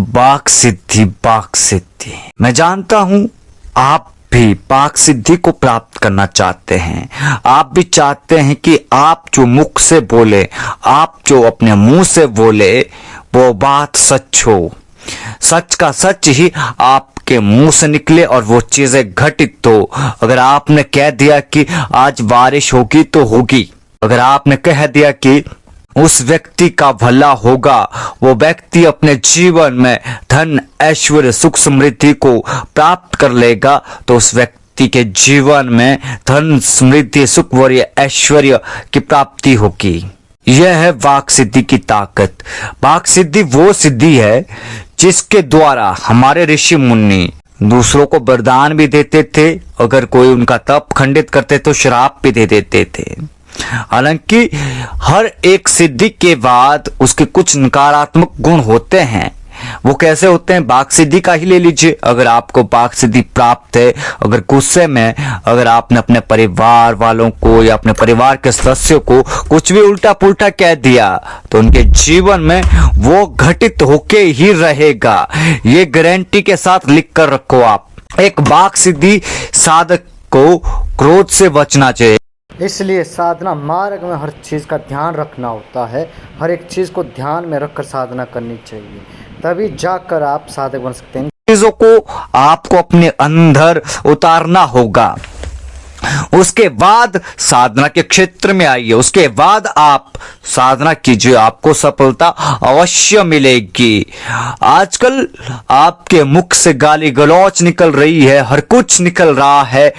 वाक सिद्धि, वाक सिद्धि। मैं जानता हूं आप भी वाक सिद्धि को प्राप्त करना चाहते हैं। आप भी चाहते हैं कि आप जो मुख से बोले, आप जो अपने मुंह से बोले, वो बात सच हो, सच का सच ही आपके मुंह से निकले और वो चीजें घटित हो। अगर आपने कह दिया कि आज बारिश होगी तो होगी, अगर आपने कह दिया कि उस व्यक्ति का भला होगा, वो व्यक्ति अपने जीवन में धन, ऐश्वर्य, सुख, समृद्धि को प्राप्त कर लेगा, तो उस व्यक्ति के जीवन में धन, समृद्धि, सुख और ऐश्वर्य की प्राप्ति होगी। यह है वाक सिद्धि की ताकत। वाक सिद्धि वो सिद्धि है जिसके द्वारा हमारे ऋषि मुनि दूसरों को वरदान भी देते थे, अगर कोई उनका तप खंडित करते तो श्राप भी दे देते थे। हालांकि हर एक सिद्धि के बाद उसके कुछ नकारात्मक गुण होते हैं। वो कैसे होते हैं? वाक सिद्धि का ही ले लीजिए। अगर आपको वाक सिद्धि प्राप्त है, अगर गुस्से में अगर आपने अपने परिवार वालों को या अपने परिवार के सदस्यों को कुछ भी उल्टा पुल्टा कह दिया, तो उनके जीवन में वो घटित होके ही रहेगा। ये गारंटी के साथ लिख कर रखो आप। एक वाक सिद्धि साधक को क्रोध से बचना चाहिए। इसलिए साधना मार्ग में हर चीज़ का ध्यान रखना होता है। हर एक चीज़ को ध्यान में रखकर साधना करनी चाहिए, तभी जाकर आप साधक बन सकते हैं। चीजों को आपको अपने अंदर उतारना होगा। उसके बाद साधना के क्षेत्र में आइए, उसके बाद आप साधना कीजिए, आपको सफलता अवश्य मिलेगी। आजकल आपके मुख से गाली गलौच निकल रही है, हर कुछ निकल रहा है,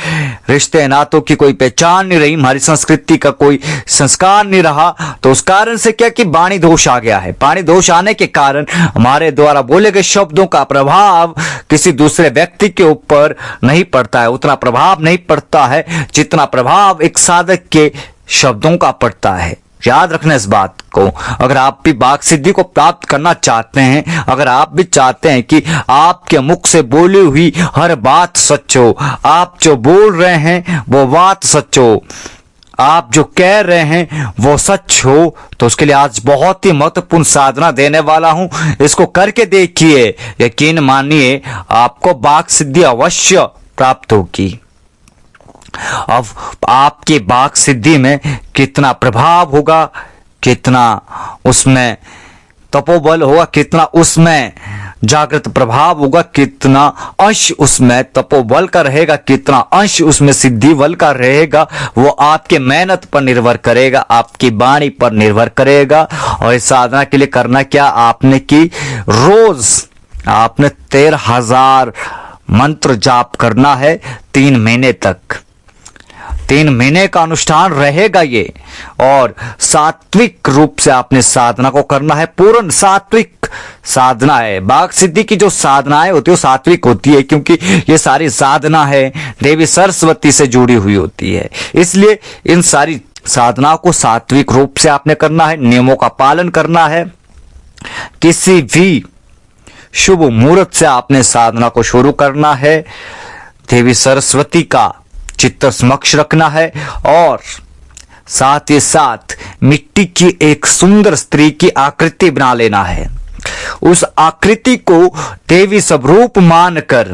रिश्ते नातों की कोई पहचान नहीं रही, हमारी संस्कृति का कोई संस्कार नहीं रहा। तो उस कारण से क्या कि वाणी दोष आ गया है। वाणी दोष आने के कारण हमारे द्वारा बोले गए शब्दों का प्रभाव किसी दूसरे व्यक्ति के ऊपर नहीं पड़ता है, उतना प्रभाव नहीं पड़ता है जितना प्रभाव एक साधक के शब्दों का पड़ता है। याद रखना इस बात को। अगर आप भी वाक सिद्धि को प्राप्त करना चाहते हैं, अगर आप भी चाहते हैं कि आपके मुख से बोली हुई हर बात सच हो, आप जो बोल रहे हैं वो बात सच हो, आप जो कह रहे हैं वो सच हो, तो उसके लिए आज बहुत ही महत्वपूर्ण साधना देने वाला हूं। इसको करके देखिए, यकीन मानिए आपको वाक सिद्धि अवश्य प्राप्त होगी। अब आपकी वाक सिद्धि में कितना प्रभाव होगा, कितना उसमें तपोबल होगा, कितना उसमें जागृत प्रभाव होगा, कितना अंश उसमें तपोबल का रहेगा, कितना अंश उसमें सिद्धि बल का रहेगा, वो आपके मेहनत पर निर्भर करेगा, आपकी वाणी पर निर्भर करेगा। और इस साधना के लिए करना क्या आपने कि रोज आपने 13,000 मंत्र जाप करना है 3 महीने तक। 3 महीने का अनुष्ठान रहेगा ये, और सात्विक रूप से आपने साधना को करना है। पूर्ण सात्विक साधना है। वाक सिद्धि की जो साधनाएं होती है वो सात्विक होती है, क्योंकि ये सारी साधना है देवी सरस्वती से जुड़ी हुई होती है। इसलिए इन सारी साधनाओं को सात्विक रूप से आपने करना है, नियमों का पालन करना है। किसी भी शुभ मुहूर्त से आपने साधना को शुरू करना है। देवी सरस्वती का चित्त समक्ष रखना है, और साथ ही साथ मिट्टी की एक सुंदर स्त्री की आकृति बना लेना है। उस आकृति को देवी स्वरूप मानकर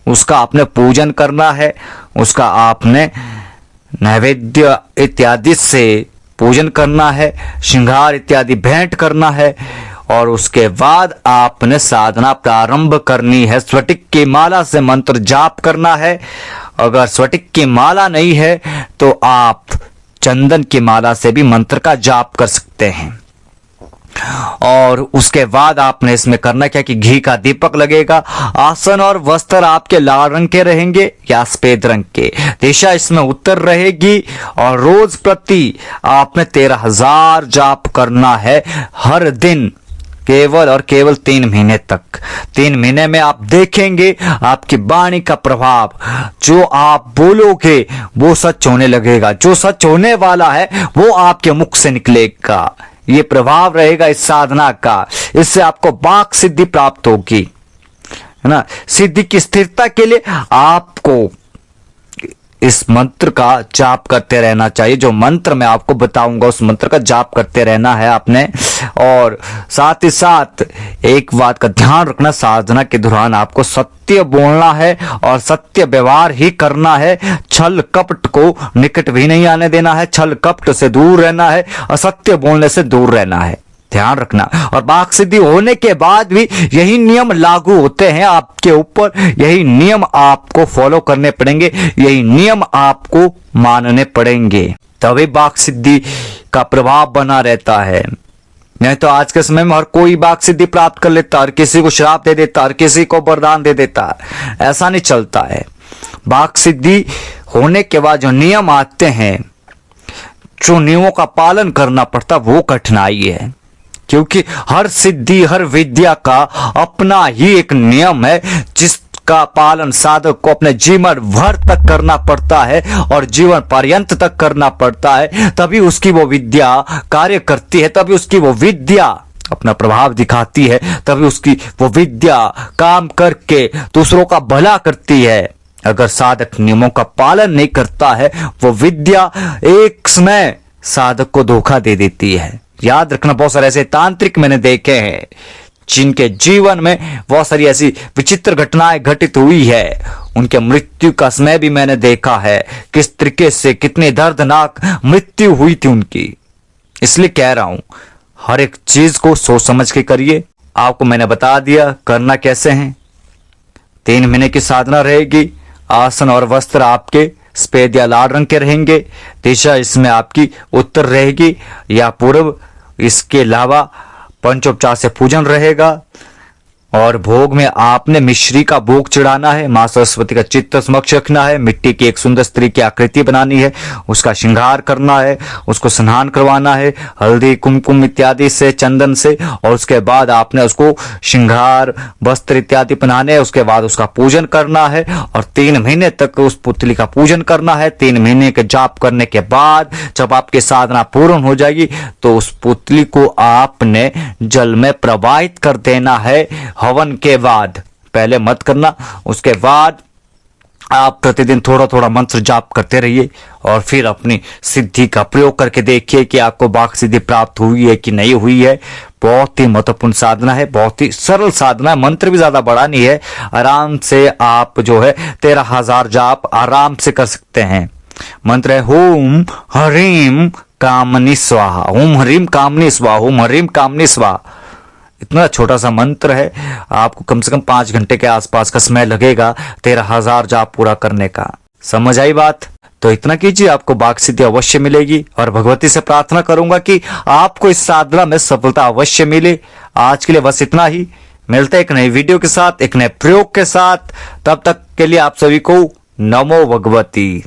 उसका आपने पूजन करना है, उसका आपने नैवेद्य इत्यादि से पूजन करना है, श्रृंगार इत्यादि भेंट करना है, और उसके बाद आपने साधना प्रारंभ करनी है। स्फटिक की माला से मंत्र जाप करना है। अगर स्फटिक की माला नहीं है तो आप चंदन की माला से भी मंत्र का जाप कर सकते हैं। और उसके बाद आपने इसमें करना क्या कि घी का दीपक लगेगा। आसन और वस्त्र आपके लाल रंग के रहेंगे या सफेद रंग के। दिशा इसमें उत्तर रहेगी, और रोज प्रति आपने 13,000 जाप करना है हर दिन, केवल और केवल 3 महीने तक। 3 महीने में आप देखेंगे आपकी वाणी का प्रभाव, जो आप बोलोगे वो सच होने लगेगा, जो सच होने वाला है वो आपके मुख से निकलेगा। ये प्रभाव रहेगा इस साधना का। इससे आपको वाक सिद्धि प्राप्त होगी, है ना। सिद्धि की स्थिरता के लिए आपको इस मंत्र का जाप करते रहना चाहिए। जो मंत्र मैं आपको बताऊंगा उस मंत्र का जाप करते रहना है आपने। और साथ ही साथ एक बात का ध्यान रखना, साधना के दौरान आपको सत्य बोलना है और सत्य व्यवहार ही करना है। छल कपट को निकट भी नहीं आने देना है, छल कपट से दूर रहना है, असत्य बोलने से दूर रहना है, ध्यान रखना। और वाक सिद्धि होने के बाद भी यही नियम लागू होते हैं आपके ऊपर, यही नियम आपको फॉलो करने पड़ेंगे, यही नियम आपको मानने पड़ेंगे, तभी वाक सिद्धि का प्रभाव बना रहता है। नहीं तो आज के समय में हर कोई वाक सिद्धि प्राप्त कर लेता, हर किसी को श्राप दे देता, हर किसी को वरदान दे देता, ऐसा नहीं चलता है। वाक सिद्धि होने के बाद जो नियम आते हैं, जो नियमों का पालन करना पड़ता, वो कठिनाई है, क्योंकि हर सिद्धि हर विद्या का अपना ही एक नियम है जिसका पालन साधक को अपने जीवन भर तक करना पड़ता है और जीवन पर्यंत तक करना पड़ता है, तभी उसकी वो विद्या कार्य करती है, तभी उसकी वो विद्या अपना प्रभाव दिखाती है, तभी उसकी वो विद्या काम करके दूसरों का भला करती है। अगर साधक नियमों का पालन नहीं करता है, वो विद्या एक समय साधक को धोखा दे देती है। याद रखना, बहुत सारे ऐसे तांत्रिक मैंने देखे हैं जिनके जीवन में बहुत सारी ऐसी विचित्र घटनाएं घटित हुई है, उनके मृत्यु का समय भी मैंने देखा है, किस तरीके से कितनी दर्दनाक मृत्यु हुई थी उनकी। इसलिए कह रहा हूं, हर एक चीज को सोच समझ के करिए। आपको मैंने बता दिया करना कैसे है। 3 महीने की साधना रहेगी। आसन और वस्त्र आपके सफेद या लाल रंग के रहेंगे। दिशा इसमें आपकी उत्तर रहेगी या पूर्व। इसके अलावा पंचोपचार से पूजन रहेगा और भोग में आपने मिश्री का भोग चढ़ाना है। मां सरस्वती का चित्त समक्ष रखना है। मिट्टी की एक सुंदर स्त्री की आकृति बनानी है, उसका श्रृंगार करना है, उसको स्नान करवाना है हल्दी कुमकुम इत्यादि से, चंदन से, और उसके बाद आपने उसको श्रृंगार वस्त्र इत्यादि पहनाने हैं। उसके बाद उसका पूजन करना है और 3 महीने तक उस पुतली का पूजन करना है। 3 महीने के जाप करने के बाद जब आपकी साधना पूर्ण हो जाएगी तो उस पुतली को आपने जल में प्रवाहित कर देना है हवन के बाद। पहले मत करना, उसके बाद आप प्रतिदिन थोड़ा थोड़ा मंत्र जाप करते रहिए और फिर अपनी सिद्धि का प्रयोग करके देखिए कि आपको वाक सिद्धि प्राप्त हुई है कि नहीं हुई है। बहुत ही महत्वपूर्ण साधना है, बहुत ही सरल साधना है, मंत्र भी ज्यादा बड़ा नहीं है। आराम से आप जो है 13,000 जाप आराम से कर सकते हैं। मंत्र है ओम ह्रीम कामनी स्वाहा, ओम ह्रीम कामनी स्वाहा, ओम ह्रीम कामनी स्वाहा। इतना छोटा सा मंत्र है, आपको कम से कम 5 घंटे के आसपास का समय लगेगा 13,000 जाप पूरा करने का। समझ आई बात? तो इतना कीजिए, आपको वाक सिद्धि अवश्य मिलेगी और भगवती से प्रार्थना करूंगा कि आपको इस साधना में सफलता अवश्य मिले। आज के लिए बस इतना ही। मिलते हैं एक नई वीडियो के साथ, एक नए प्रयोग के साथ। तब तक के लिए आप सभी को नमो भगवती।